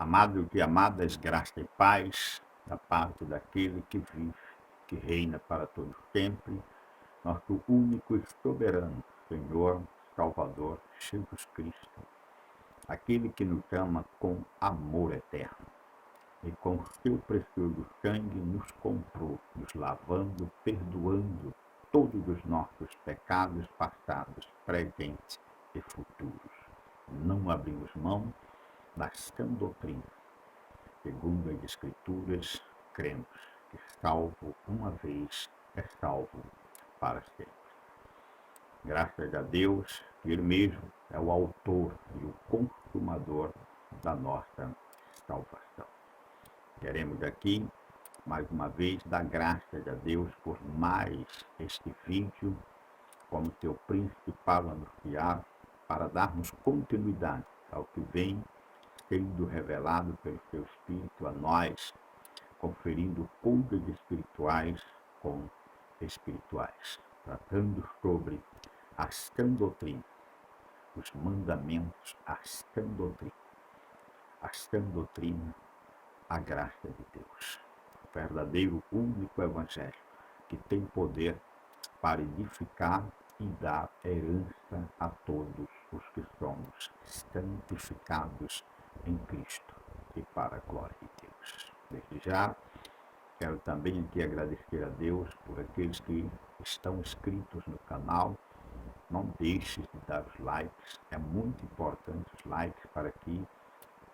Amados e amadas, graça e paz da parte daquele que vive, que reina para todo sempre, nosso único e soberano Senhor, Salvador, Jesus Cristo, aquele que nos ama com amor eterno e com seu precioso sangue nos comprou, nos lavando, perdoando todos os nossos pecados passados, presentes e futuros. Não abrimos mão da sã doutrina. Segundo as Escrituras, cremos que salvo uma vez é salvo para sempre. Graças a Deus, que Ele mesmo é o autor e o consumador da nossa salvação. Queremos aqui, mais uma vez, dar graças a Deus por mais este vídeo, como Teu príncipe para anunciar, para darmos continuidade ao que vem sendo revelado pelo Seu Espírito a nós, conferindo coisas espirituais com espirituais, tratando sobre a sã doutrina, os mandamentos, a sã doutrina, a graça de Deus. O verdadeiro, único evangelho que tem poder para edificar e dar herança a todos os que somos santificados em Cristo e para a glória de Deus. Desde já, quero também aqui agradecer a Deus por aqueles que estão inscritos no canal. Não deixe de dar os likes, é muito importante os likes para que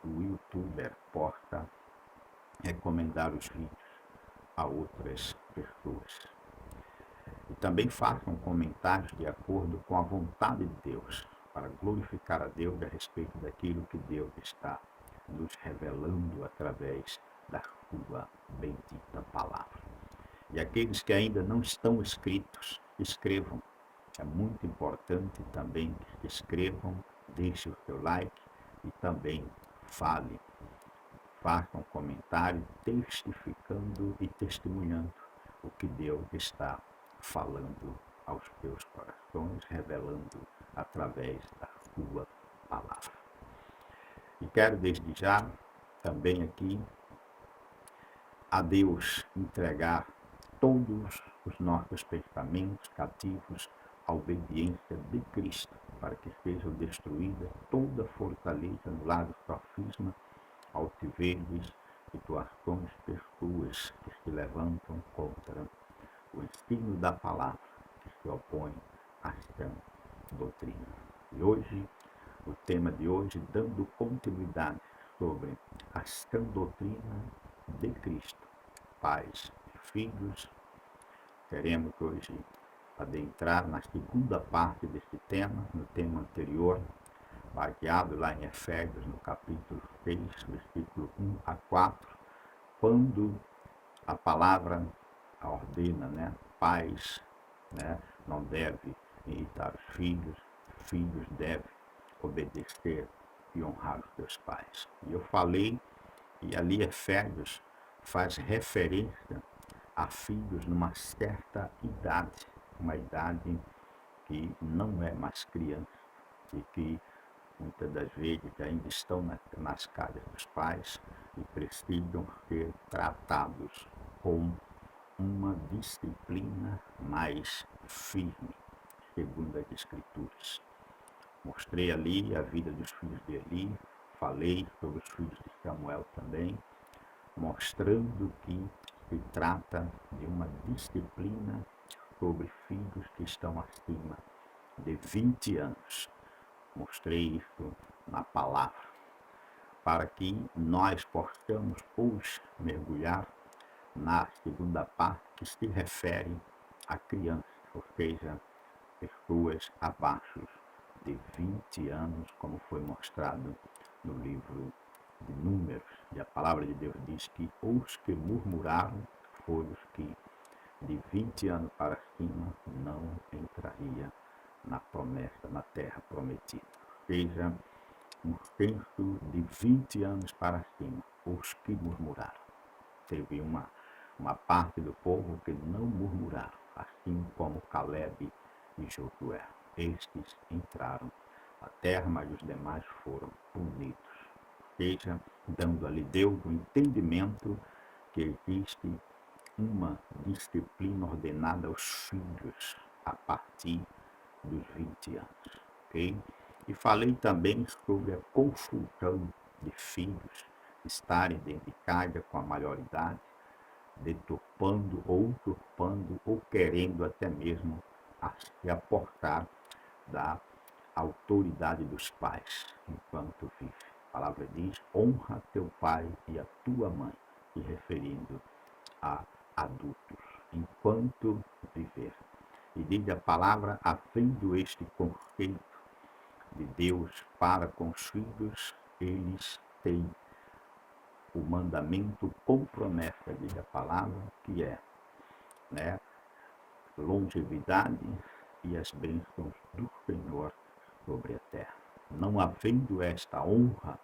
o youtuber possa recomendar os vídeos a outras pessoas. E também façam comentários de acordo com a vontade de Deus, para glorificar a Deus a respeito daquilo que Deus está nos revelando através da sua bendita palavra. E aqueles que ainda não estão inscritos, escrevam. É muito importante também que escrevam, deixem o seu like e também falem. Façam um comentário testificando e testemunhando o que Deus está falando aos seus corações, revelando através da sua palavra. E quero desde já também aqui a Deus entregar todos os nossos pensamentos cativos à obediência de Cristo, para que sejam destruídas toda fortaleza no lado sofisma, altiveres, situações, pessoas que se levantam contra o ensino da palavra, que se opõe à sã doutrina. E hoje, o tema de hoje, dando continuidade sobre a sã doutrina de Cristo, pais e filhos, queremos hoje adentrar na segunda parte deste tema, no tema anterior, baseado lá em Efésios, no capítulo 6, versículo 1 a 4, quando a palavra ordena, pais, não deve irritar os filhos, filhos devem obedecer e honrar os seus pais. E eu falei, e ali Efésios faz referência a filhos numa certa idade, uma idade que não é mais criança e que muitas das vezes ainda estão nas casas dos pais e precisam ser tratados com uma disciplina mais firme, segundo as Escrituras. Mostrei ali a vida dos filhos de Eli, falei sobre os filhos de Samuel também, mostrando que se trata de uma disciplina sobre filhos que estão acima de 20 anos. Mostrei isso na palavra, para que nós possamos hoje mergulhar na segunda parte que se refere a crianças, ou seja, pessoas abaixo de 20 anos, como foi mostrado no livro de Números. E a palavra de Deus diz que os que murmuraram foram os que de 20 anos para cima não entraria na promessa, na terra prometida. Ou seja, um censo de 20 anos para cima, os que murmuraram. Teve uma parte do povo que não murmuraram, assim como Caleb e Josué. Estes entraram na terra, mas os demais foram punidos. Ou seja, dando ali Deus o entendimento que existe uma disciplina ordenada aos filhos a partir dos 20 anos, ok? E falei também sobre a confusão de filhos estarem dentro de casa com a maioridade, deturpando ou usurpando ou querendo até mesmo se aportar da autoridade dos pais enquanto vive. A palavra diz: honra teu pai e a tua mãe, se referindo a adultos, enquanto viver. E diz a palavra, havendo este conceito de Deus para com os filhos, eles têm o mandamento com promessa, diz a palavra, que é, né, longevidade e as bênçãos do Senhor sobre a terra. Não havendo esta honra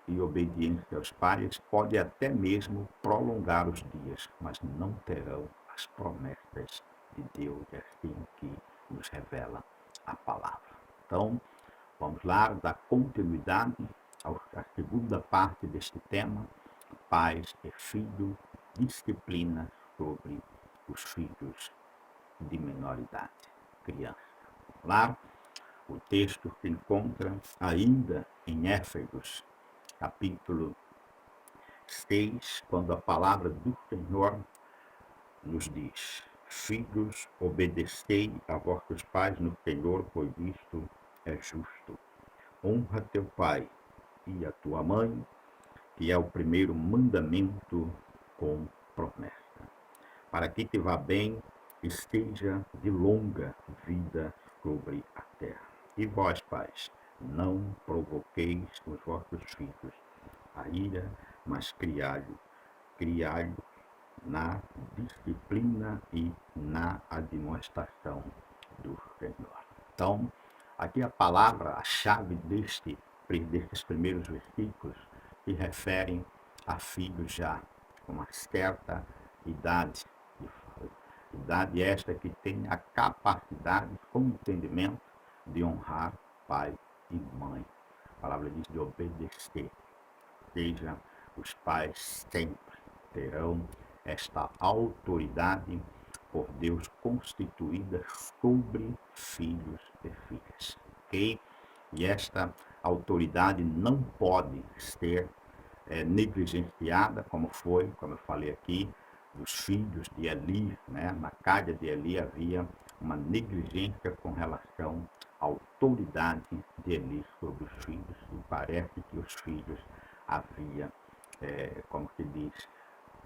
e obediência aos pais, pode até mesmo prolongar os dias, mas não terão as promessas de Deus, assim que nos revela a palavra. Então, vamos lá dar continuidade à segunda parte deste tema, pais e filhos, disciplina sobre os filhos de menor idade, criança. Vamos lá, o texto se encontra ainda em Éfesos, capítulo 6, quando a palavra do Senhor nos diz: filhos, obedecei a vossos pais no Senhor, pois isto é justo. Honra teu pai e a tua mãe, que é o primeiro mandamento com promessa, para que te vá bem e esteja de longa vida sobre a terra. E vós, pais, não provoqueis os vossos filhos a ira, mas criai-los na disciplina e na admoestação do Senhor. Então, aqui a palavra, a chave destes primeiros versículos se referem a filhos já com uma certa idade esta que tem a capacidade, com entendimento, de honrar pai e mãe. A palavra diz de obedecer. Ou seja, os pais sempre terão esta autoridade por Deus constituída sobre filhos e filhas. Ok? E esta autoridade não pode ser negligenciada, como eu falei aqui, dos filhos de Eli, né? Na casa de Eli havia uma negligência com relação à autoridade de Eli sobre os filhos, e parece que os filhos haviam, como se diz,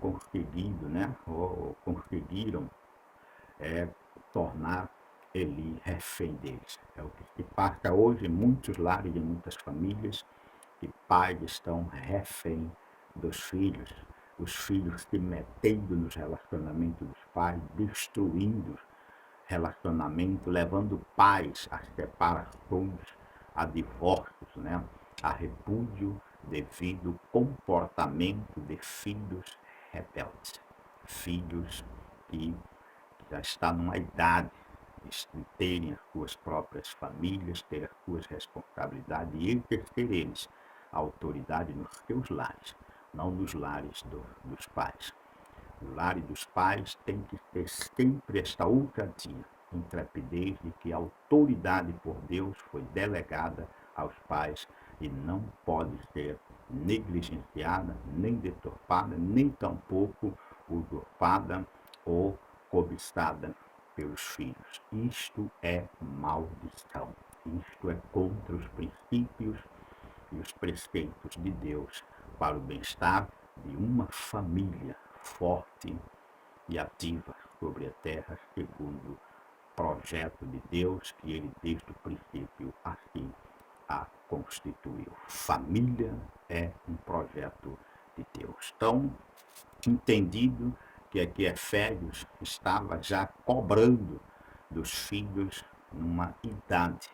conseguido, né? Ou conseguiram tornar Eli refém deles. É o que se passa hoje em muitos lares, em muitas famílias, que pais estão refém dos filhos, os filhos se metendo nos relacionamentos dos pais, destruindo relacionamento, levando pais a separações, a divórcios, né? A repúdio devido ao comportamento de filhos rebeldes, filhos que já estão numa idade de terem as suas próprias famílias, ter as suas responsabilidades e exercer eles a autoridade nos seus lares, não nos lares dos pais. O lar dos pais tem que ter sempre esta ousadia, intrepidez de que a autoridade por Deus foi delegada aos pais e não pode ser negligenciada, nem deturpada, nem tampouco usurpada ou cobiçada pelos filhos. Isto é maldição. Isto é contra os princípios e os preceitos de Deus para o bem-estar de uma família forte e ativa sobre a terra, segundo o projeto de Deus que ele desde o princípio assim a constituiu. Família é um projeto de Deus. Então, entendido que aqui Efésios estava já cobrando dos filhos numa idade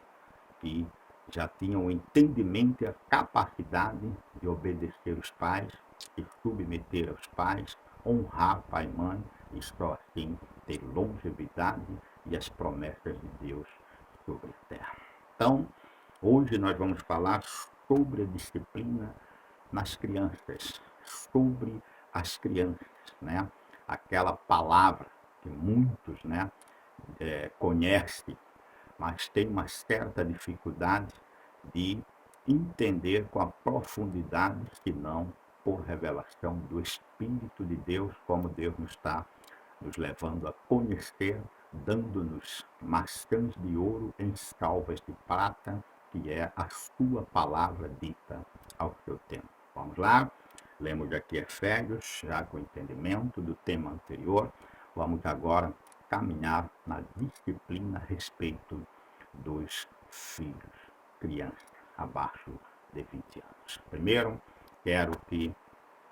que já tinham o entendimento e a capacidade de obedecer os pais, de submeter aos pais, honrar pai e mãe, e só assim ter longevidade e as promessas de Deus sobre a terra. Então, hoje nós vamos falar sobre a disciplina nas crianças, sobre as crianças, né? Aquela palavra que muitos, né, conhecem, mas tem uma certa dificuldade de entender com a profundidade, que não por revelação do Espírito de Deus, como Deus nos está nos levando a conhecer, dando-nos maçãs de ouro em salvas de prata, que é a sua palavra dita ao seu tempo. Vamos lá? Lemos aqui Efésios, já com entendimento do tema anterior. Vamos agora caminhar na disciplina a respeito dos filhos, crianças abaixo de 20 anos. Primeiro, quero que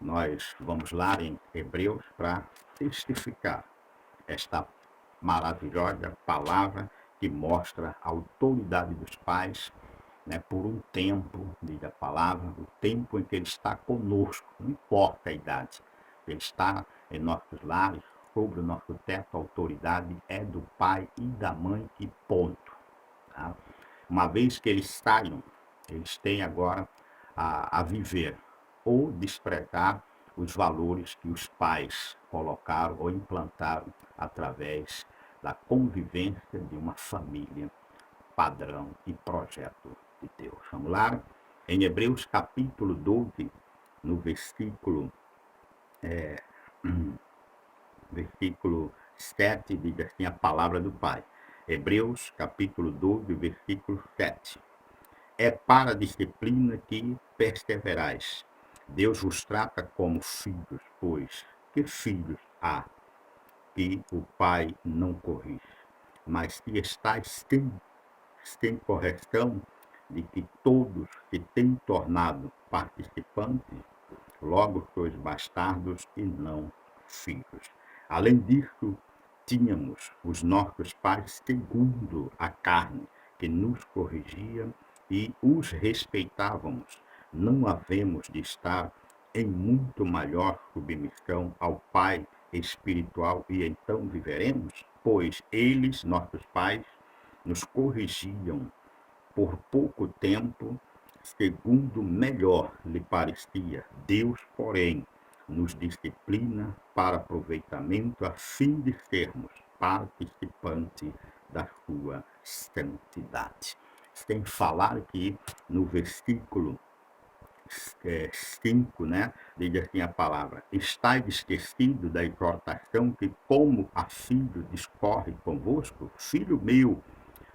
nós vamos lá em Hebreus para testificar esta maravilhosa palavra que mostra a autoridade dos pais, né, por um tempo, diz a palavra, o tempo em que ele está conosco, não importa a idade, ele está em nossos lares, sobre o nosso teto, a autoridade é do pai e da mãe e ponto. Tá? Uma vez que eles saiam, eles têm agora a viver ou desprezar os valores que os pais colocaram ou implantaram através da convivência de uma família padrão e projeto de Deus. Vamos lá? Em Hebreus capítulo 12, no versículo 7, diz assim a palavra do Pai. Hebreus capítulo 12, versículo 7. É para a disciplina que perseverais. Deus vos trata como filhos, pois que filhos há que o Pai não corrige? Mas se estáis sem correção, de que todos se têm tornado participantes, logo sois bastardos e não filhos. Além disso, tínhamos os nossos pais segundo a carne, que nos corrigiam e os respeitávamos. Não havemos de estar em muito maior submissão ao Pai espiritual e então viveremos? Pois eles, nossos pais, nos corrigiam por pouco tempo, segundo melhor lhe parecia. Deus, porém, nos disciplina para aproveitamento, a fim de sermos participantes da sua santidade. Sem falar que no versículo 5, né, diz assim a palavra: estais esquecido da exortação que, como a filho, discorre convosco? Filho meu,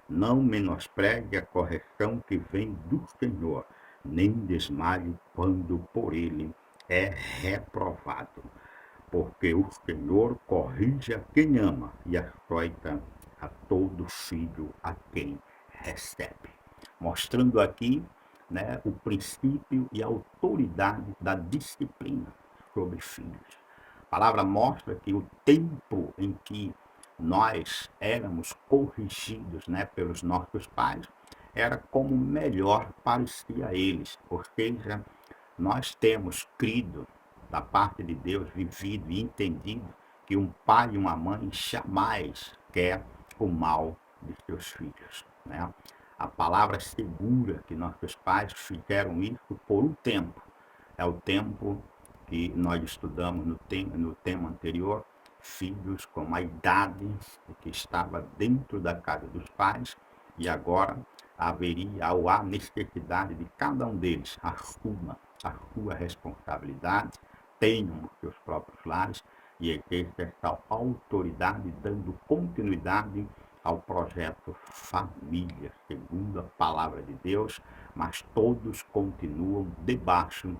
não menospreze a correção que vem do Senhor, nem desmaie quando por ele é reprovado. Porque o Senhor corrige a quem ama e açoita a todo filho a quem recebe. Mostrando aqui, né, o princípio e a autoridade da disciplina sobre filhos. A palavra mostra que o tempo em que nós éramos corrigidos, né, pelos nossos pais, era como melhor parecia a eles. Ou seja, nós temos crido, da parte de Deus, vivido e entendido que um pai e uma mãe jamais quer o mal de seus filhos, né? A palavra segura que nossos pais fizeram isso por um tempo. É o tempo que nós estudamos no tema anterior, filhos com a idade que estava dentro da casa dos pais, e agora haveria ou há necessidade de cada um deles assuma a sua responsabilidade, tenham os seus próprios lares e exerça essa autoridade, dando continuidade ao projeto família, segundo a palavra de Deus, mas todos continuam debaixo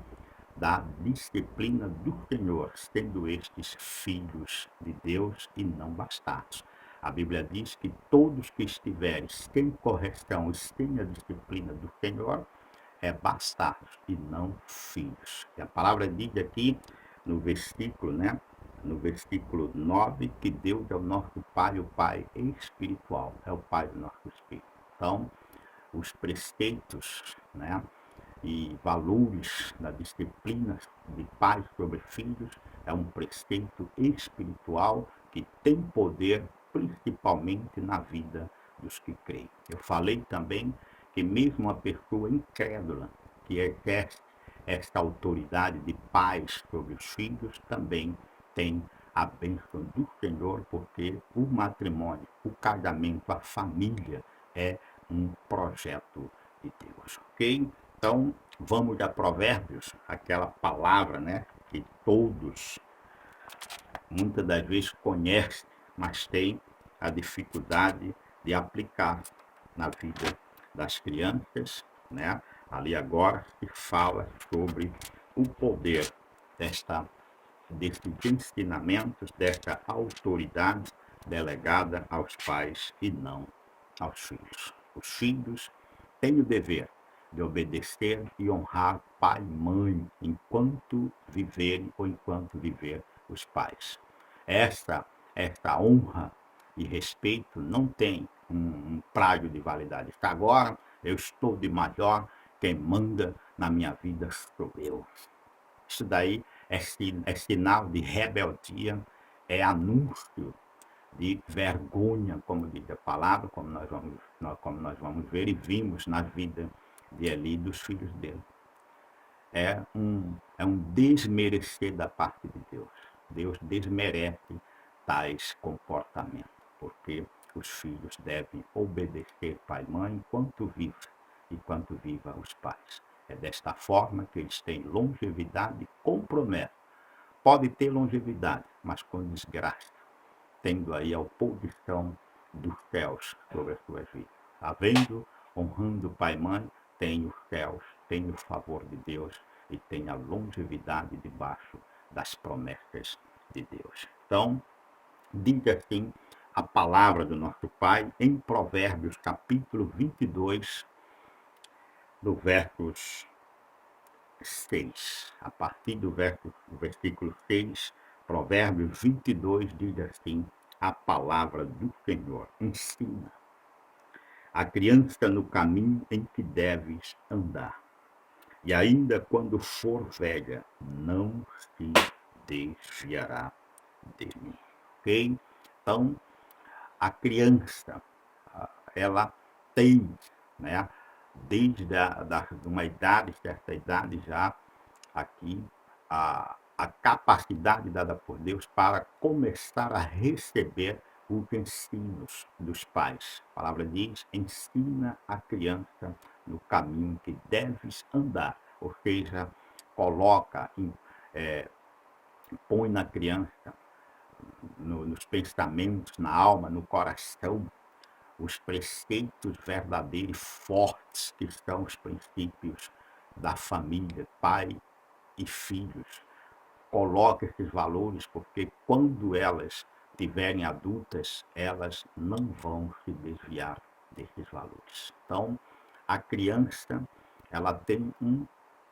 da disciplina do Senhor, sendo estes filhos de Deus e não bastardos. A Bíblia diz que todos que estiverem sem correção e sem a disciplina do Senhor é bastardos e não filhos. E a palavra diz aqui no versículo, né? No versículo 9, que Deus é o nosso Pai, o Pai espiritual, é o Pai do nosso espírito. Então, os preceitos, né, e valores da disciplina de pais sobre filhos é um preceito espiritual que tem poder principalmente na vida dos que creem. Eu falei também que mesmo uma pessoa incrédula que exerce esta autoridade de pais sobre os filhos, também tem a bênção do Senhor, porque o matrimônio, o casamento, a família é um projeto de Deus, ok? Então, vamos a Provérbios, aquela palavra, né, que todos, muitas das vezes, conhecem, mas tem a dificuldade de aplicar na vida das crianças, né? Ali agora se fala sobre o poder desses ensinamentos, desta autoridade delegada aos pais e não aos filhos. Os filhos têm o dever de obedecer e honrar pai e mãe enquanto viverem ou enquanto viver os pais. Esta honra e respeito não tem um prazo de validade. Agora eu estou de maior, quem manda na minha vida sou eu. Isso daí é sinal de rebeldia, é anúncio de vergonha, como diz a palavra, como nós vamos ver e vimos na vida de Eli e dos filhos dele. É um desmerecer da parte de Deus. Deus desmerece tais comportamentos, porque os filhos devem obedecer pai e mãe enquanto viva os pais. É desta forma que eles têm longevidade e comprometem. Pode ter longevidade, mas com desgraça, tendo aí a oposição dos céus sobre as suas vidas. Honrando pai e mãe, tem os céus, tem o favor de Deus e tem a longevidade debaixo das promessas de Deus. Então, diga assim a palavra do nosso Pai em Provérbios, capítulo 22, do versos 6. A partir do versículo 6, Provérbios 22 diz assim: a palavra do Senhor ensina a criança no caminho em que deves andar, e ainda quando for velha, não se desviará dele. Ok? Então, a criança, ela tem, né, desde uma idade, certa idade já, aqui, a capacidade dada por Deus para começar a receber os ensinos dos pais. A palavra diz: ensina a criança no caminho que deves andar, ou seja, coloca, põe na criança, nos pensamentos, na alma, no coração, os preceitos verdadeiros, fortes, que são os princípios da família, pai e filhos. Coloca esses valores, porque quando elas tiverem adultas, elas não vão se desviar desses valores. Então, a criança, ela tem um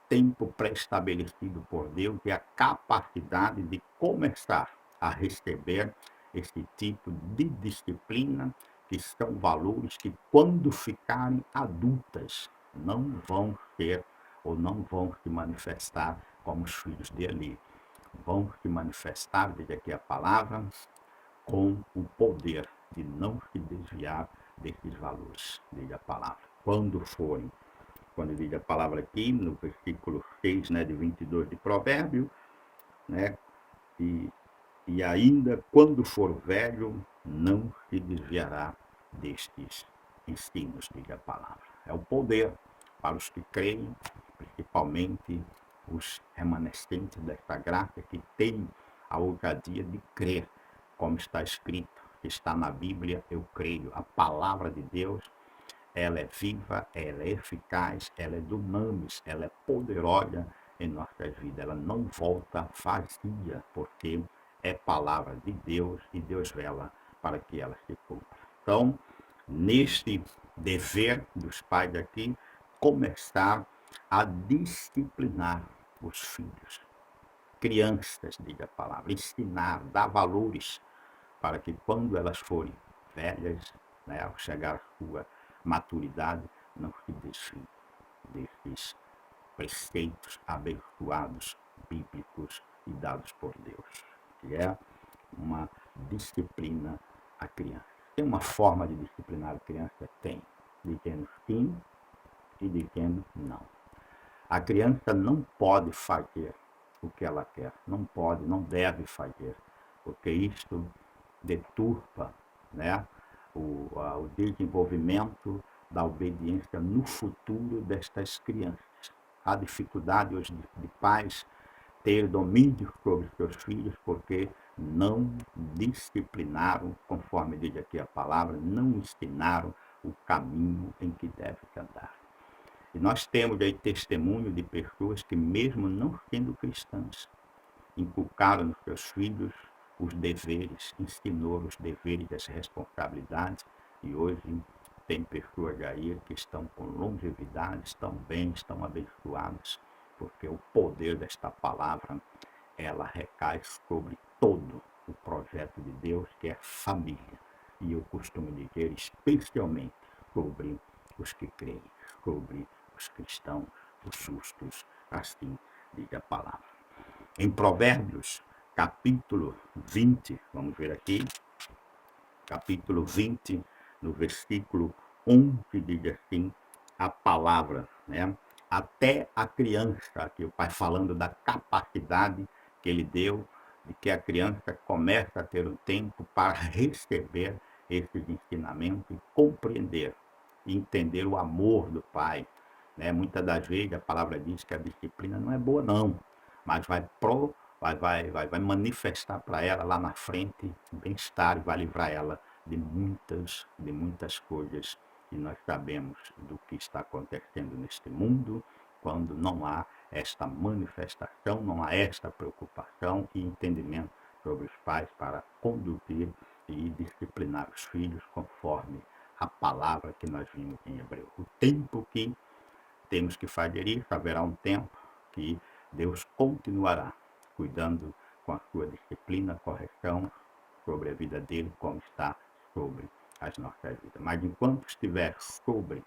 tempo pré-estabelecido por Deus e a capacidade de começar a receber esse tipo de disciplina, que são valores que, quando ficarem adultas, não vão ser ou não vão se manifestar como os filhos de Eli. Vão se manifestar, diz aqui a palavra, com o poder de não se desviar desses valores, diz a palavra. Quando diz a palavra aqui, no versículo 6, né, de 22 de Provérbio, né, e ainda quando for velho, não se desviará destes ensinos, diz a palavra. É o poder para os que creem, principalmente os remanescentes desta graça, que têm a ousadia de crer, como está escrito, está na Bíblia, eu creio. A palavra de Deus, ela é viva, ela é eficaz, ela é dunamis, ela é poderosa em nossas vidas. Ela não volta vazia, porque é palavra de Deus e Deus vela para que ela se cumpra. Então, neste dever dos pais aqui, começar a disciplinar os filhos, crianças, diga a palavra, ensinar, dar valores, para que quando elas forem velhas, né, ao chegar à sua maturidade, não se desviem desses preceitos abençoados, bíblicos e dados por Deus, que é uma disciplina à criança. Tem uma forma de disciplinar a criança? Tem, dizendo sim e dizendo não. A criança não pode fazer o que ela quer, não pode, não deve fazer, porque isto deturpa, né, o desenvolvimento da obediência no futuro destas crianças. Há dificuldade hoje de pais ter domínio sobre seus filhos porque não disciplinaram, conforme diz aqui a palavra, não ensinaram o caminho em que deve andar. E nós temos aí testemunho de pessoas que, mesmo não sendo cristãs, inculcaram nos seus filhos os deveres, ensinou os deveres e as responsabilidades, e hoje tem pessoas aí que estão com longevidade, estão bem, estão abençoadas, porque o poder desta palavra, ela recai sobre todo o projeto de Deus, que é família. E eu costumo dizer, especialmente sobre os que creem, sobre os cristãos, os justos, assim diz a palavra. Em Provérbios, capítulo 20, vamos ver aqui, capítulo 20, no versículo 1, que diz assim, a palavra, né? Até a criança, aqui o pai falando da capacidade que ele deu, de que a criança começa a ter o tempo para receber esses ensinamentos e compreender, e entender o amor do pai, né? Muitas das vezes a palavra diz que a disciplina não é boa não, mas vai manifestar para ela lá na frente bem-estar e vai livrar ela de muitas coisas. E nós sabemos do que está acontecendo neste mundo quando não há esta manifestação, não há esta preocupação e entendimento sobre os pais para conduzir e disciplinar os filhos conforme a palavra que nós vimos em Hebreu. O tempo que temos que fazer isso, haverá um tempo que Deus continuará cuidando com a sua disciplina, correção sobre a vida dele, como está sobre as nossas vidas. Mas enquanto estiver sobre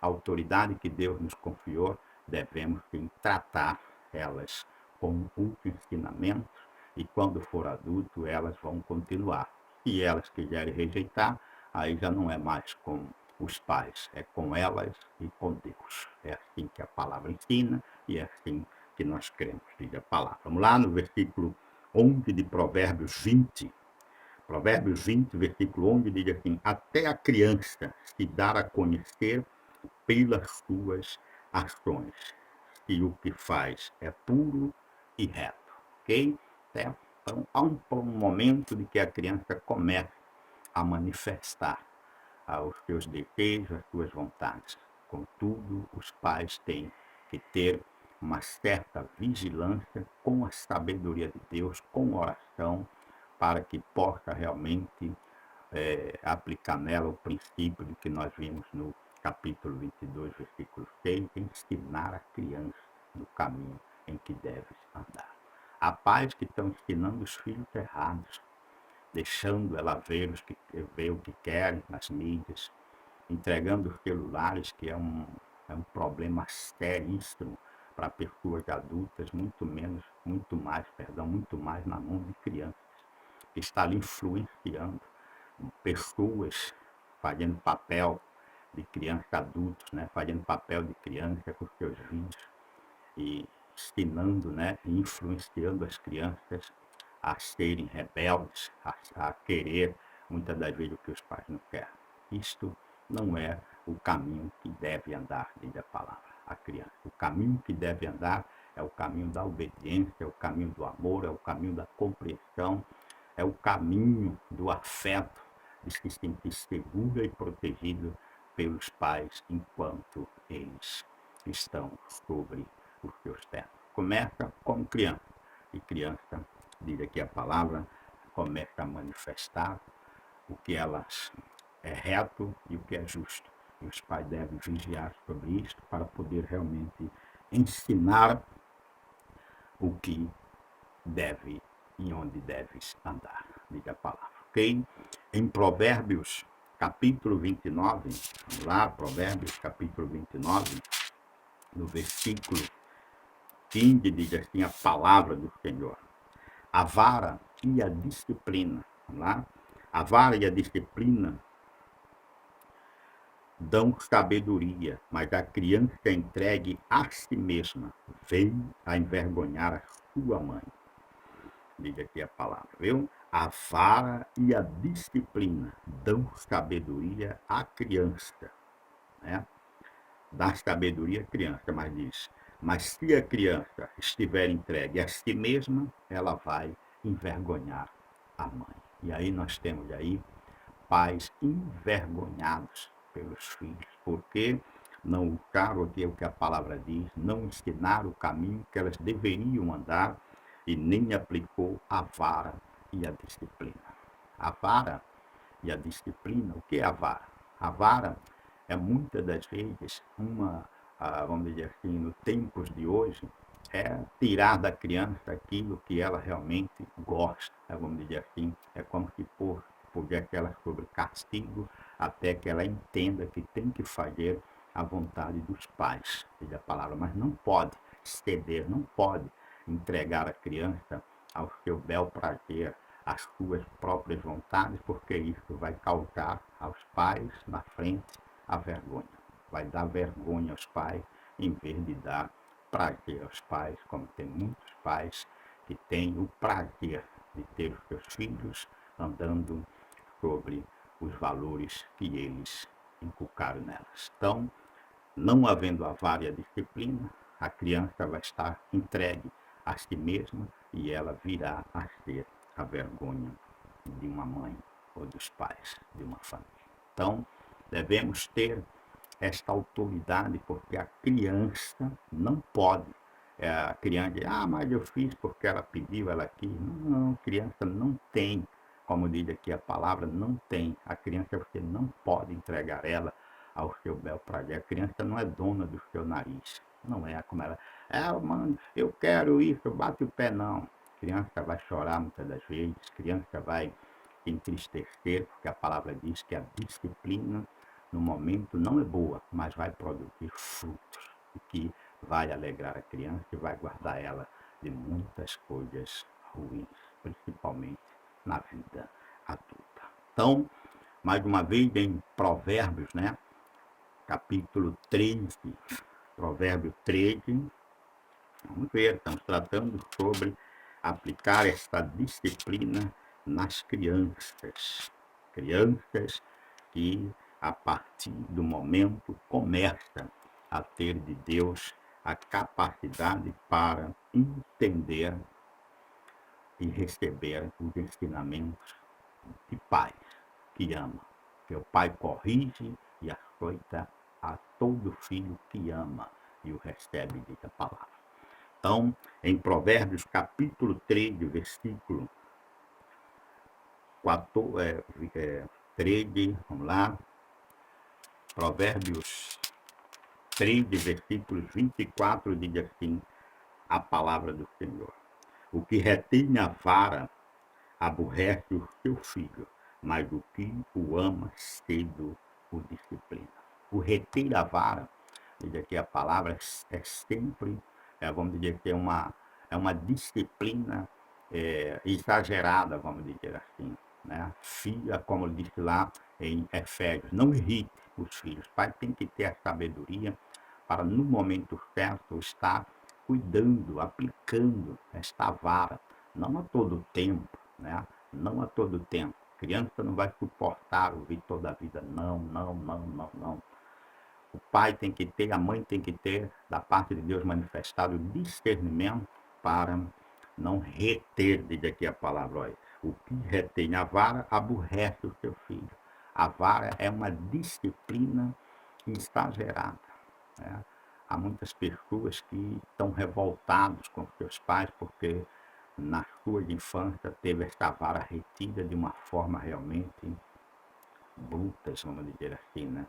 a autoridade que Deus nos confiou, devemos sim tratar elas com os ensinamentos e quando for adulto elas vão continuar. Se elas quiserem rejeitar, aí já não é mais com os pais, é com elas e com Deus. É assim que a palavra ensina e é assim que nós cremos, diz a palavra. Vamos lá no versículo 11 de Provérbios 20. Provérbios 20, versículo 11, diz assim, até a criança se dar a conhecer pelas suas ações, e o que faz é puro e reto, ok? Então, há um momento de que a criança começa a manifestar os seus desejos, as suas vontades. Contudo, os pais têm que ter uma certa vigilância com a sabedoria de Deus, com oração, para que possa realmente aplicar nela o princípio de que nós vimos no capítulo 22, versículo 6, ensinar a criança no caminho em que deve andar. Há pais que estão ensinando os filhos errados, deixando ela ver o que querem nas mídias, entregando os celulares, que é um problema seríssimo para pessoas adultas, muito mais na mão de crianças, que está ali influenciando pessoas fazendo papel de criança adultos, né? Fazendo papel de criança com seus vídeos e ensinando, né? E influenciando as crianças a serem rebeldes, a querer muitas das vezes o que os pais não querem. Isto não é o caminho que deve andar, diz a palavra, a criança. O caminho que deve andar é o caminho da obediência, é o caminho do amor, é o caminho da compreensão, é o caminho do afeto, de se sentir segura e protegido pelos pais enquanto eles estão sobre os seus tetos. Começa como criança, e criança, diz aqui a palavra, começa a manifestar o que elas é reto e o que é justo. E os pais devem vigiar sobre isso para poder realmente ensinar o que deve e onde deves andar, diz a palavra, ok? Em Provérbios, capítulo 29, vamos lá, Provérbios, capítulo 29, no versículo 15, diz assim a palavra do Senhor. A vara e a disciplina, vamos lá? A vara e a disciplina dão sabedoria, mas a criança entregue a si mesma vem a envergonhar a sua mãe. Diz aqui a palavra, viu? A vara e a disciplina dão sabedoria à criança, né? Dá sabedoria à criança, mas diz, mas se a criança estiver entregue a si mesma, ela vai envergonhar a mãe. E aí nós temos aí pais envergonhados pelos filhos, porque não usaram o que a palavra diz, não ensinaram o caminho que elas deveriam andar e nem aplicou a vara e a disciplina. A vara e a disciplina, o que é a vara? A vara é muitas das vezes vamos dizer assim, nos tempos de hoje, é tirar da criança aquilo que ela realmente gosta, vamos dizer assim, é como se pusesse ela sobre castigo até que ela entenda que tem que fazer a vontade dos pais, diz a palavra, mas não pode ceder, não pode entregar a criança ao seu bel prazer, às suas próprias vontades, porque isso vai causar aos pais na frente a vergonha. Vai dar vergonha aos pais em vez de dar prazer aos pais, como tem muitos pais que têm o prazer de ter os seus filhos andando sobre os valores que eles inculcaram nelas. Então, não havendo a vara e a disciplina, a criança vai estar entregue a si mesma e ela virá a ser a vergonha de uma mãe ou dos pais de uma família. Então, devemos ter esta autoridade, porque a criança não pode. A criança diz, mas eu fiz porque ela pediu, ela quis. Não, a criança não tem, como diz aqui a palavra, não tem. A criança você não pode entregar ela ao seu bel prazer. A criança não é dona do seu nariz. Não é como ela, mano, eu quero isso, bate o pé, não. A criança vai chorar muitas das vezes, a criança vai entristecer, porque a palavra diz que a disciplina no momento não é boa, mas vai produzir frutos, e que vai alegrar a criança e vai guardar ela de muitas coisas ruins, principalmente na vida adulta. Então, mais uma vez em Provérbios, né? Capítulo 13, Provérbio 13, vamos ver, estamos tratando sobre aplicar esta disciplina nas crianças. Crianças que, a partir do momento, começam a ter de Deus a capacidade para entender e receber os ensinamentos de pai que ama. Que o pai corrige e açoita a todo filho que ama e o recebe, diz a palavra. Então, em Provérbios capítulo 13, versículo 13, vamos lá. Provérbios 13, versículos 24, diz assim a palavra do Senhor. O que retém a vara aborrece o seu filho, mas o que o ama cedo o disciplina. O reter a vara, diz aqui a palavra, é sempre, vamos dizer que é uma disciplina exagerada, vamos dizer assim. Né? Filha, como disse lá em Efésios, não irrite os filhos. O pai tem que ter a sabedoria para, no momento certo, estar cuidando, aplicando esta vara, não a todo tempo, né? Não a todo tempo. A criança não vai suportar ouvir toda a vida, não, não, não, não, não. O pai tem que ter, a mãe tem que ter, da parte de Deus manifestado, o discernimento para não reter, diz aqui a palavra, olha, o que retém a vara aborrece o seu filho. A vara é uma disciplina exagerada. Né? Há muitas pessoas que estão revoltados com seus pais porque na sua infância teve esta vara retida de uma forma realmente bruta, vamos dizer assim, né?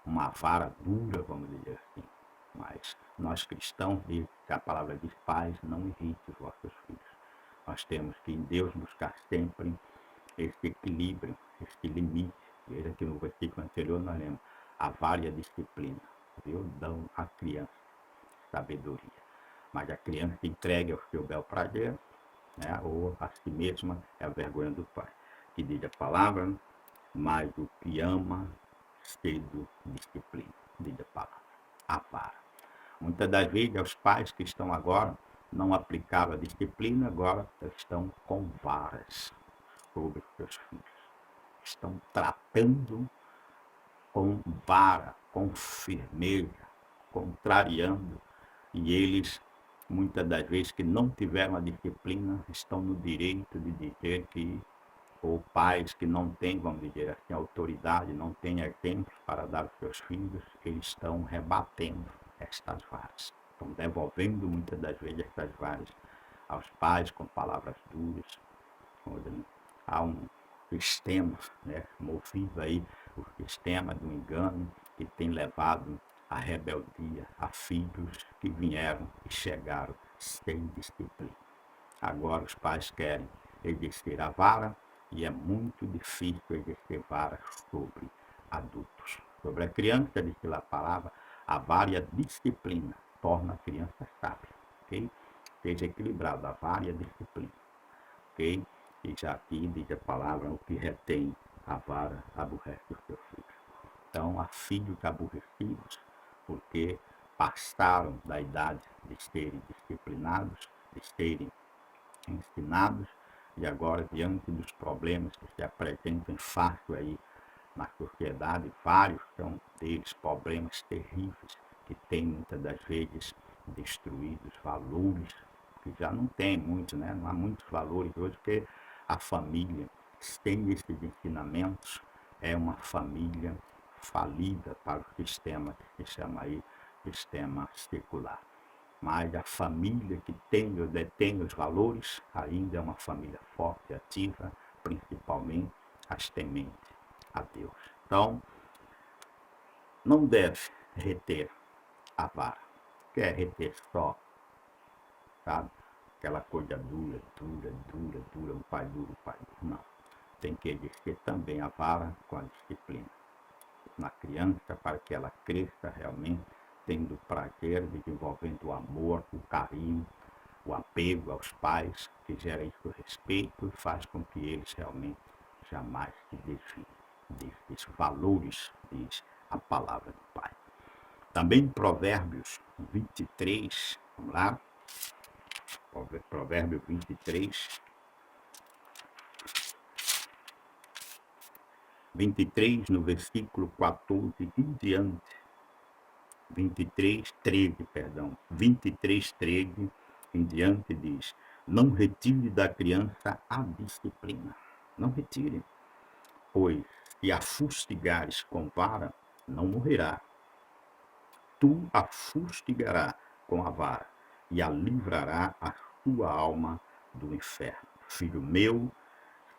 Uma vara dura, vamos dizer assim. Mas nós cristãos, diz que a palavra diz, pais, não irrite os vossos filhos. Nós temos que em Deus buscar sempre esse equilíbrio, esse limite. Veja que no versículo anterior nós lemos, a vara e a disciplina, Deus dão à criança sabedoria. Mas a criança entregue ao seu bel prazer, né, ou a si mesma, é a vergonha do pai. Que diz a palavra, mas o que ama cedo disciplina, diz a palavra, a vara. Muitas das vezes, os pais que estão agora não aplicavam a disciplina, agora estão com varas sobre os seus filhos. Estão tratando com vara, com firmeza, contrariando. E eles, muitas das vezes, que não tiveram a disciplina, estão no direito de dizer que, ou pais que não têm, vamos dizer assim, autoridade, não têm exemplo para dar aos seus filhos, eles estão rebatendo estas varas. Estão devolvendo, muitas das vezes, estas varas aos pais com palavras duras. Há um sistema, né, movido aí, o sistema do engano, que tem levado à rebeldia a filhos que vieram e chegaram sem disciplina. Agora os pais querem exercer a vara e é muito difícil exercer vara sobre adultos. Sobre a criança, diz a palavra, a vara e a disciplina torna a criança sábia, ok? Seja equilibrado, a vara e a disciplina, ok? E já aqui diz a palavra, o que retém a vara aborrece os seus filhos. Então, há filhos aborrecidos porque passaram da idade de serem disciplinados, de serem ensinados, e agora, diante dos problemas que se apresentam fácil aí na sociedade, vários são deles problemas terríveis que têm muitas das vezes destruído os valores, que já não tem muito, né? Não há muitos valores hoje, porque a família, sem esses ensinamentos, é uma família falida para o sistema que se chama aí sistema secular. Mas a família que tem ou detém os valores ainda é uma família forte, ativa, principalmente as tementes a Deus. Então, não deve reter a vara. Quer reter só, sabe? Aquela coisa dura, um pai duro, um pai duro. Não. Tem que exercer também a vara com a disciplina na criança, para que ela cresça realmente tendo prazer, desenvolvendo o amor, o carinho, o apego aos pais, que gera isso o respeito e faz com que eles realmente jamais se desviem desses valores, diz a palavra do Pai. Também Provérbios 23, vamos lá, Provérbio 23, no versículo 14 em diante, 23, 13 em diante diz: não retire da criança a disciplina, não retire, pois se a fustigares com vara, não morrerá. Tu a fustigarás com a vara e a livrará a tua alma do inferno. Filho meu,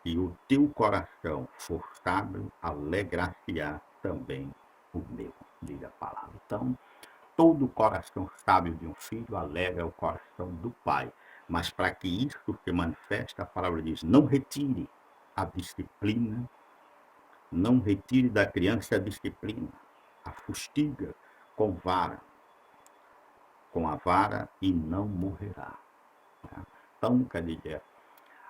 e o teu coração for sábio, alegrar-se-á também o meu, diz a palavra. Então, todo o coração sábio de um filho alegra o coração do pai. Mas para que isso se manifeste, a palavra diz: não retire a disciplina, não retire da criança a disciplina, a fustiga com a vara e não morrerá. Então, quer dizer,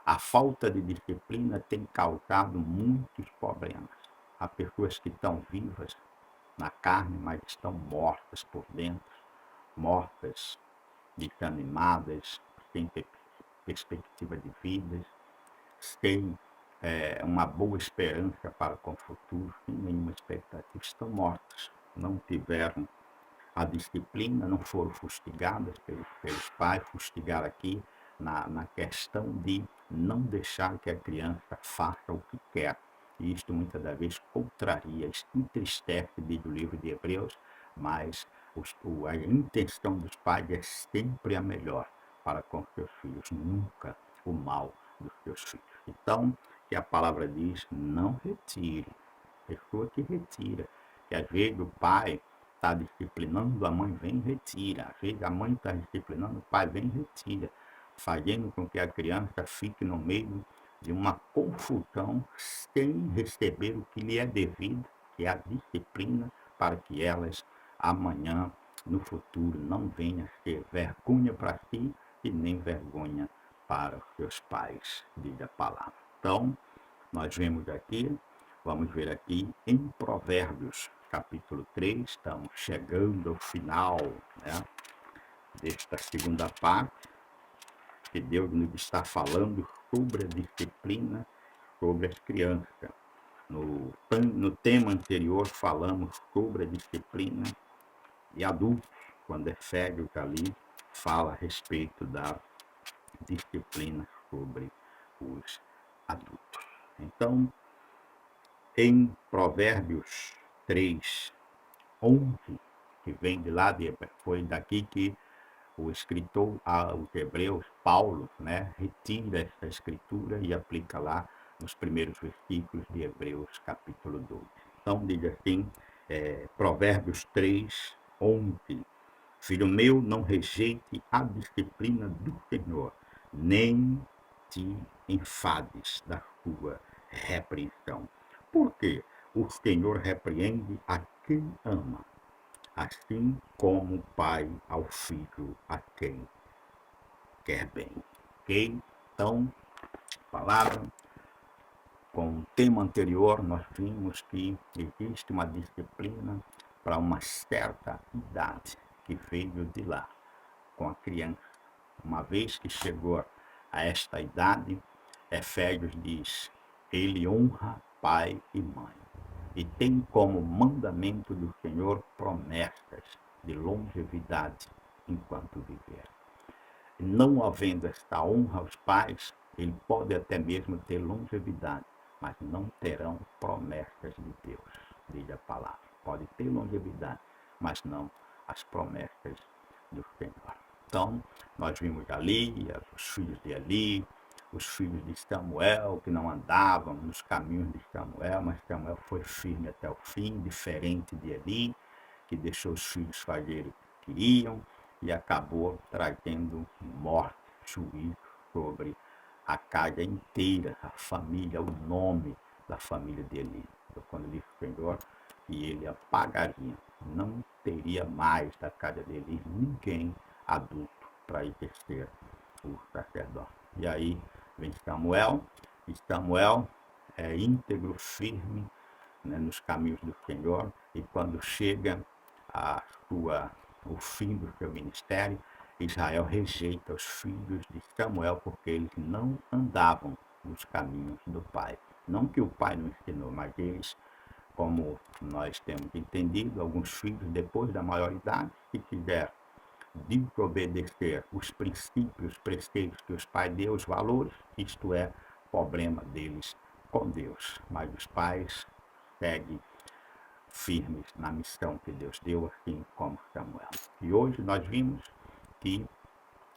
a falta de disciplina tem causado muitos problemas. Há pessoas que estão vivas na carne, mas estão mortas por dentro, mortas, desanimadas, sem perspectiva de vida, sem uma boa esperança para com o futuro, sem nenhuma expectativa, estão mortas, não tiveram a disciplina, não foram fustigadas pelos pais, fustigar aqui na questão de não deixar que a criança faça o que quer. E isto muitas das vezes contraria, entristece, diz o livro de Hebreus, mas a intenção dos pais é sempre a melhor para com seus filhos, nunca o mal dos seus filhos. Então, que a palavra diz, não retire. Pessoa que retira, que às vezes o pai está disciplinando, a mãe vem e retira. Às vezes a mãe está disciplinando, o pai vem e retira, fazendo com que a criança fique no meio de uma confusão sem receber o que lhe é devido, que é a disciplina, para que elas amanhã, no futuro, não venham ser vergonha para si e nem vergonha para os seus pais, diz a palavra. Então, nós vemos aqui Vamos ver aqui em Provérbios, capítulo 3, estamos chegando ao final, né, desta segunda parte, que Deus nos está falando sobre a disciplina sobre as crianças. No tema anterior falamos sobre a disciplina de adultos, quando Efésios ali fala a respeito da disciplina sobre os adultos. Então, em Provérbios 3, 11, que vem de lá, foi daqui que o escritor aos Hebreus, Paulo, né, retira essa escritura e aplica lá nos primeiros versículos de Hebreus, capítulo 12. Então, diz assim, Provérbios 3, 11. Filho meu, não rejeite a disciplina do Senhor, nem te enfades da sua repreensão. Porque o Senhor repreende a quem ama, assim como o pai ao filho a quem quer bem. Ok? Então, palavra, com o tema anterior, nós vimos que existe uma disciplina para uma certa idade que veio de lá, com a criança. Uma vez que chegou a esta idade, Efésios diz, ele honra pai e mãe, e tem como mandamento do Senhor promessas de longevidade enquanto viver. Não havendo esta honra aos pais, ele pode até mesmo ter longevidade, mas não terão promessas de Deus, diz a palavra. Pode ter longevidade, mas não as promessas do Senhor. Então, nós vimos ali os filhos de Eli, os filhos de Samuel, que não andavam nos caminhos de Samuel, mas Samuel foi firme até o fim, diferente de Eli, que deixou os filhos fazerem o que queriam e acabou trazendo morte, juízo sobre a casa inteira, a família, o nome da família de Eli. Então, quando disse o Senhor que ele apagaria, não teria mais da casa de Eli ninguém adulto para exercer o sacerdócio. E aí vem Samuel, e Samuel é íntegro, firme, né, nos caminhos do Senhor, e quando chega o fim do seu ministério, Israel rejeita os filhos de Samuel porque eles não andavam nos caminhos do pai. Não que o pai não ensinou, mas eles, como nós temos entendido, alguns filhos, depois da maioridade, se quiser desobedecer os princípios, preceitos que os pais deu, os valores, isto é problema deles com Deus. Mas os pais seguem firmes na missão que Deus deu, assim como Samuel. E hoje nós vimos que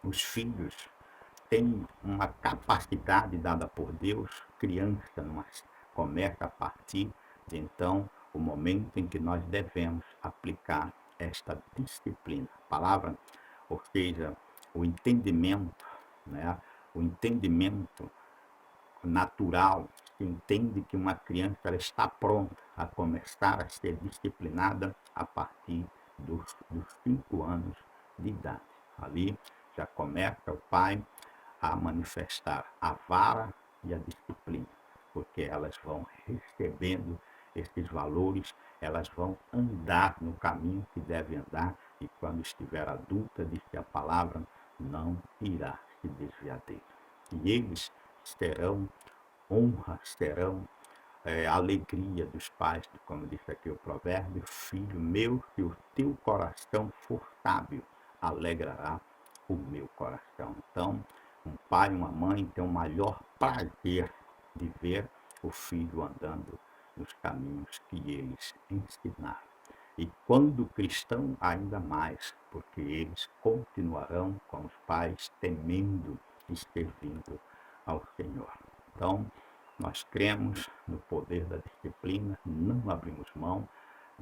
os filhos têm uma capacidade dada por Deus, criança, começa a partir de então o momento em que nós devemos aplicar esta disciplina. A palavra, ou seja, o entendimento, né? O entendimento natural, que entende que uma criança ela está pronta a começar a ser disciplinada a partir dos 5 anos de idade. Ali já começa o pai a manifestar a vara e a disciplina, porque elas vão recebendo esses valores, elas vão andar no caminho que devem andar, e quando estiver adulta, diz que a palavra não irá se desviar dele. E eles terão honra, terão alegria dos pais, como disse aqui o provérbio, filho meu, se o teu coração for sábio, alegrará o meu coração. Então, um pai e uma mãe têm o maior prazer de ver o filho andando nos caminhos que eles ensinaram. E quando cristão, ainda mais, porque eles continuarão com os pais temendo e servindo ao Senhor. Então, nós cremos no poder da disciplina, não abrimos mão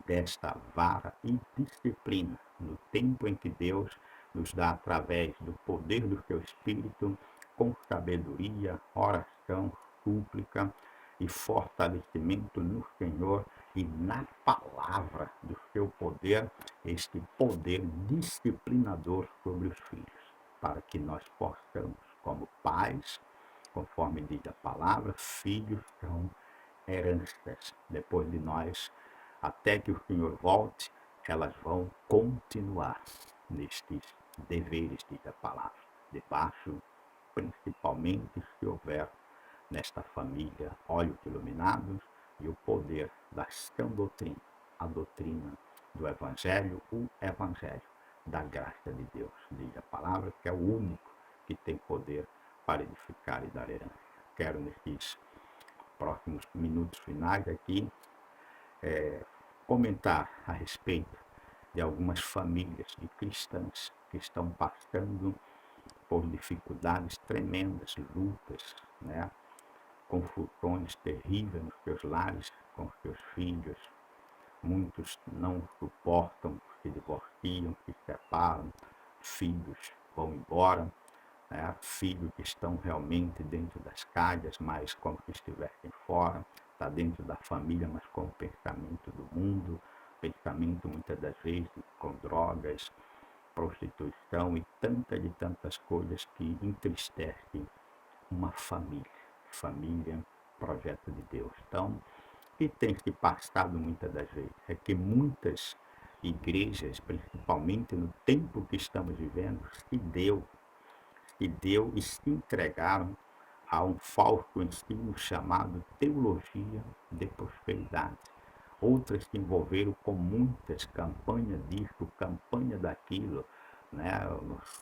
desta vara e disciplina no tempo em que Deus nos dá através do poder do seu Espírito, com sabedoria, oração, súplica e fortalecimento no Senhor e na palavra do seu poder, este poder disciplinador sobre os filhos, para que nós possamos, como pais, conforme diz a palavra, filhos são heranças depois de nós, até que o Senhor volte, elas vão continuar nestes deveres, diz a palavra, debaixo, principalmente se houver nesta família olhos iluminados e o poder da sã doutrina, a doutrina do Evangelho, o Evangelho da graça de Deus, diz a palavra, que é o único que tem poder para edificar e dar herança. Quero, nesses próximos minutos finais aqui, comentar a respeito de algumas famílias de cristãs que estão passando por dificuldades tremendas, lutas, né? Confusões terríveis nos seus lares, com os seus filhos. Muitos não suportam, se divorciam, se separam, filhos vão embora, né? Filhos que estão realmente dentro das casas, mas como se estivessem fora, está dentro da família, mas com o pensamento do mundo, pensamento muitas das vezes com drogas, prostituição e tantas coisas que entristecem uma família. Família, projeto de Deus. Então, o que tem se passado muitas das vezes é que muitas igrejas, principalmente no tempo que estamos vivendo, se deu e se entregaram a um falso ensino chamado teologia de prosperidade. Outras se envolveram com muitas campanhas disso, campanha daquilo, né?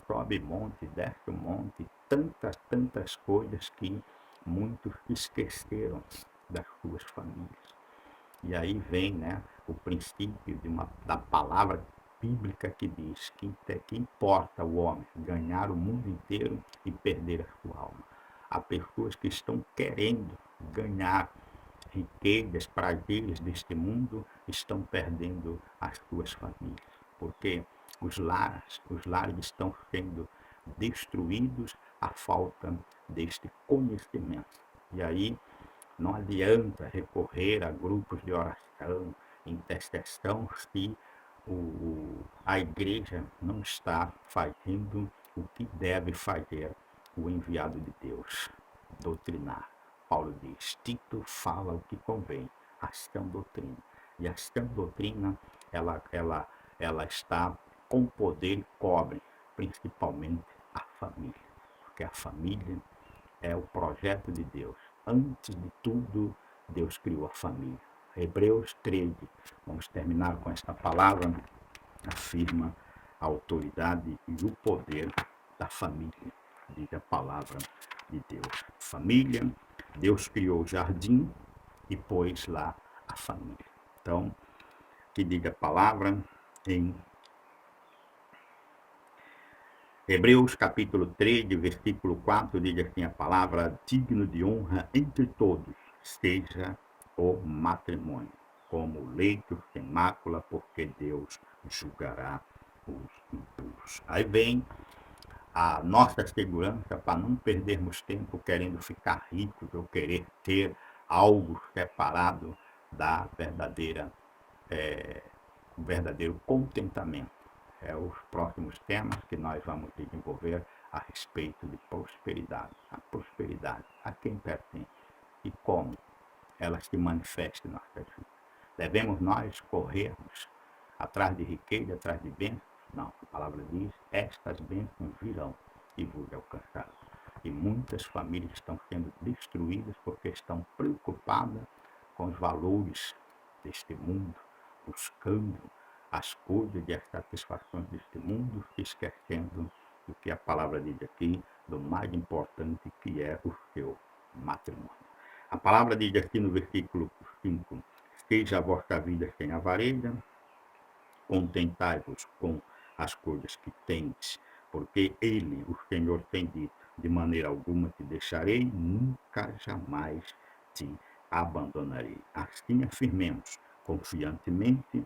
Sobe monte, desce monte, tantas coisas que muitos esqueceram das suas famílias. E aí vem, né, o princípio da palavra bíblica que diz que importa o homem ganhar o mundo inteiro e perder a sua alma. Há pessoas que estão querendo ganhar riquezas, prazeres deste mundo, estão perdendo as suas famílias, porque os lares estão sendo destruídos à falta deste conhecimento. E aí não adianta recorrer a grupos de oração, intercessão, se a igreja não está fazendo o que deve fazer o enviado de Deus, doutrinar. Paulo diz, Tito fala o que convém, a sã doutrina. E a sã doutrina, ela está com poder e cobre, principalmente a família. Porque a família é o projeto de Deus. Antes de tudo, Deus criou a família. Hebreus 13, vamos terminar com esta palavra, afirma a autoridade e o poder da família, diz a palavra de Deus. Família, Deus criou o jardim e pôs lá a família. Então, que diga a palavra em Hebreus capítulo 13, versículo 4, diz assim a palavra, digno de honra entre todos, seja o matrimônio, como leito sem mácula, porque Deus julgará os impuros. Aí vem a nossa segurança para não perdermos tempo querendo ficar ricos ou querer ter algo separado da verdadeiro contentamento. Os próximos temas que nós vamos desenvolver a respeito de prosperidade. A prosperidade, a quem pertence e como ela se manifesta em nossas vidas. Devemos nós corrermos atrás de riqueza, atrás de bênçãos? Não, a palavra diz, estas bênçãos virão e vos alcançarão. E muitas famílias estão sendo destruídas porque estão preocupadas com os valores deste mundo, buscando as coisas e as satisfações deste mundo, esquecendo do que a palavra diz aqui, do mais importante que é o seu matrimônio. A palavra diz aqui no versículo 5, seja a vossa vida sem avareza, contentai-vos com as coisas que tendes, porque ele, o Senhor, tem dito, de maneira alguma te deixarei, nunca jamais te abandonarei. Assim afirmemos confiantemente,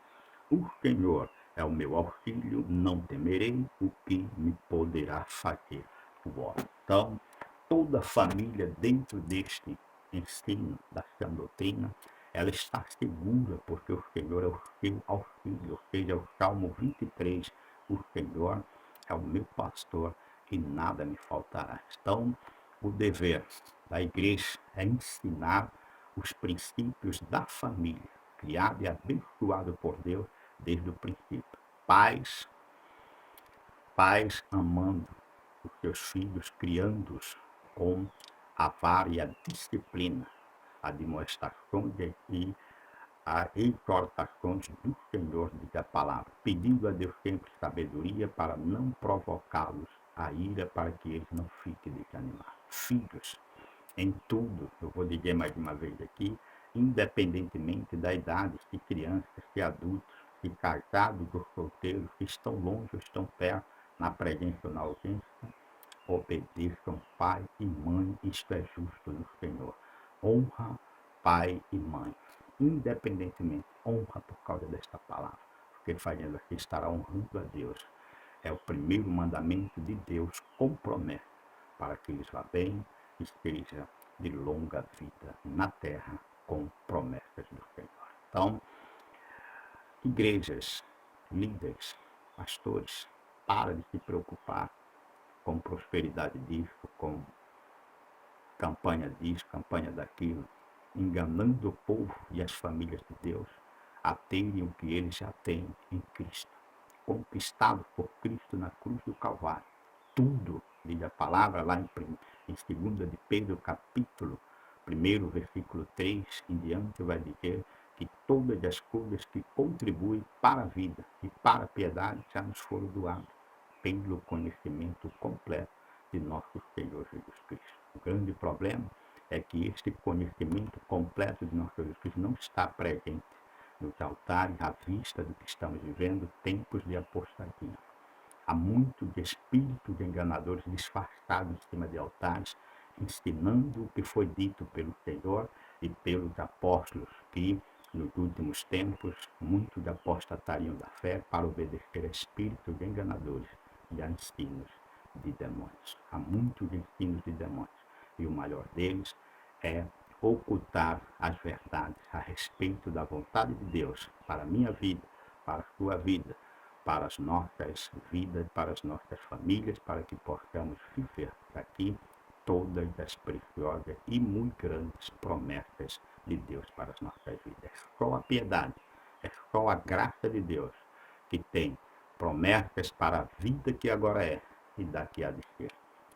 o Senhor é o meu auxílio, não temerei o que me poderá fazer o homem. Então, toda família dentro deste ensino da sã doutrina, ela está segura, porque o Senhor é o seu auxílio, ou seja, o Salmo 23, o Senhor é o meu pastor e nada me faltará. Então, o dever da igreja é ensinar os princípios da família, criado e abençoado por Deus desde o princípio. Pais amando os seus filhos, criando-os com a vara e a disciplina, admoestações e a exortações do Senhor, diz a palavra, pedindo a Deus sempre sabedoria para não provocá-los a ira, para que eles não fiquem desanimados. Filhos, em tudo, eu vou dizer mais uma vez aqui, independentemente da idade, se crianças, se adultos, se casados ou solteiros, se estão longe ou estão perto, na presença ou na ausência, obedeçam pai e mãe, isto é justo no Senhor. Honra pai e mãe, independentemente, honra por causa desta palavra, porque fazendo assim estará honrando a Deus. É o primeiro mandamento de Deus com promessa, para que lhes vá bem e esteja de longa vida na terra com promessas do Senhor. Então, igrejas, líderes, pastores, para de se preocupar com prosperidade disso, com campanha disso, campanha daquilo, enganando o povo e as famílias de Deus a terem o que eles já têm em Cristo, conquistado por Cristo na cruz do Calvário. Tudo, diz a palavra lá em 2 de Pedro, capítulo 1, versículo 3 em diante, vai dizer que todas as coisas que contribuem para a vida e para a piedade já nos foram doadas pelo conhecimento completo de nosso Senhor Jesus Cristo. O grande problema é que este conhecimento completo de nosso Jesus Cristo não está presente nos altares à vista do que estamos vivendo, tempos de apostasia. Há muitos espíritos enganadores disfarçados em cima de altares, ensinando o que foi dito pelo Senhor e pelos apóstolos, que nos últimos tempos muitos apostatariam da fé para obedecer a espíritos enganadores e a ensinos de demônios. Há muitos ensinos de demônios e o maior deles é ocultar as verdades a respeito da vontade de Deus para a minha vida, para a sua vida, para as nossas vidas, para as nossas famílias, para que possamos viver aqui todas as preciosas e muito grandes promessas de Deus para as nossas vidas. É só a piedade, é só a graça de Deus que tem promessas para a vida que agora é e daqui a de ser.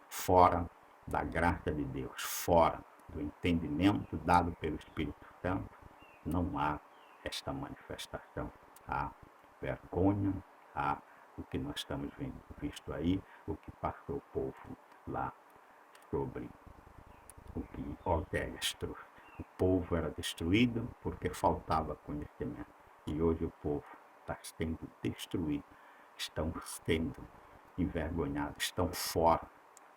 Fora da graça de Deus, fora do entendimento dado pelo Espírito Santo, não há esta manifestação. Há vergonha, há o que nós estamos visto aí, o que passou o povo lá sobre o que Oséias trouxe. O povo era destruído porque faltava conhecimento. E hoje o povo está sendo destruído, estão sendo envergonhados, estão fora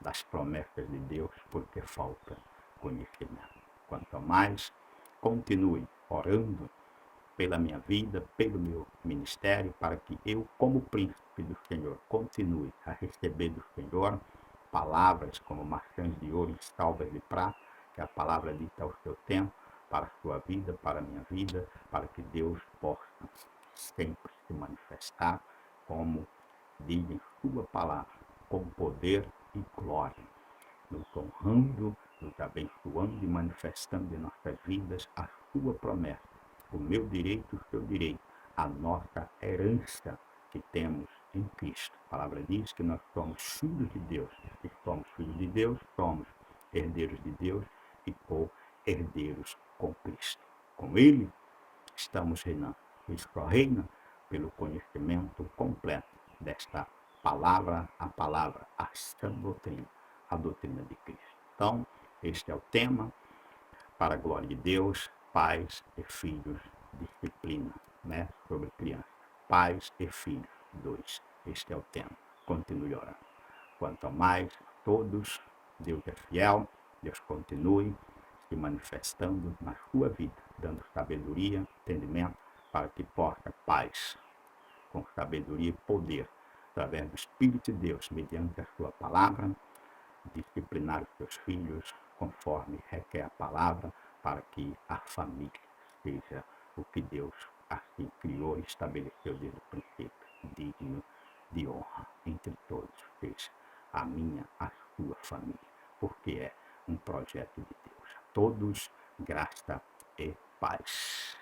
das promessas de Deus porque falta conhecimento. Quanto mais continue orando pela minha vida, pelo meu ministério, para que eu, como príncipe do Senhor, continue a receber do Senhor palavras como maçãs de ouro e salvas de prata, que a palavra dita ao seu tempo, para a sua vida, para a minha vida, para que Deus possa sempre se manifestar como diz em sua palavra, com poder e glória, nos honrando, nos abençoando e manifestando em nossas vidas a sua promessa, o meu direito, o seu direito, a nossa herança que temos em Cristo. A palavra diz que nós somos filhos de Deus. Se somos filhos de Deus, somos herdeiros de Deus e co-herdeiros com Cristo. Com Ele estamos reinando. Ele só reina pelo conhecimento completo desta palavra, a sã doutrina, a doutrina de Cristo. Então, este é o tema, para a glória de Deus, pais e filhos, disciplina, né, sobre crianças. Pais e filhos, 2. Este é o tema. Continue orando. Quanto mais todos, Deus é fiel, Deus continue se manifestando na sua vida, dando sabedoria, entendimento, para que possa paz, com sabedoria e poder, através do Espírito de Deus, mediante a sua palavra, disciplinar os seus filhos, conforme requer a palavra, para que a família seja o que Deus assim criou e estabeleceu desde o princípio, digno de honra entre todos, seja a minha, a sua família, porque é um projeto de Deus. A todos, graça e paz.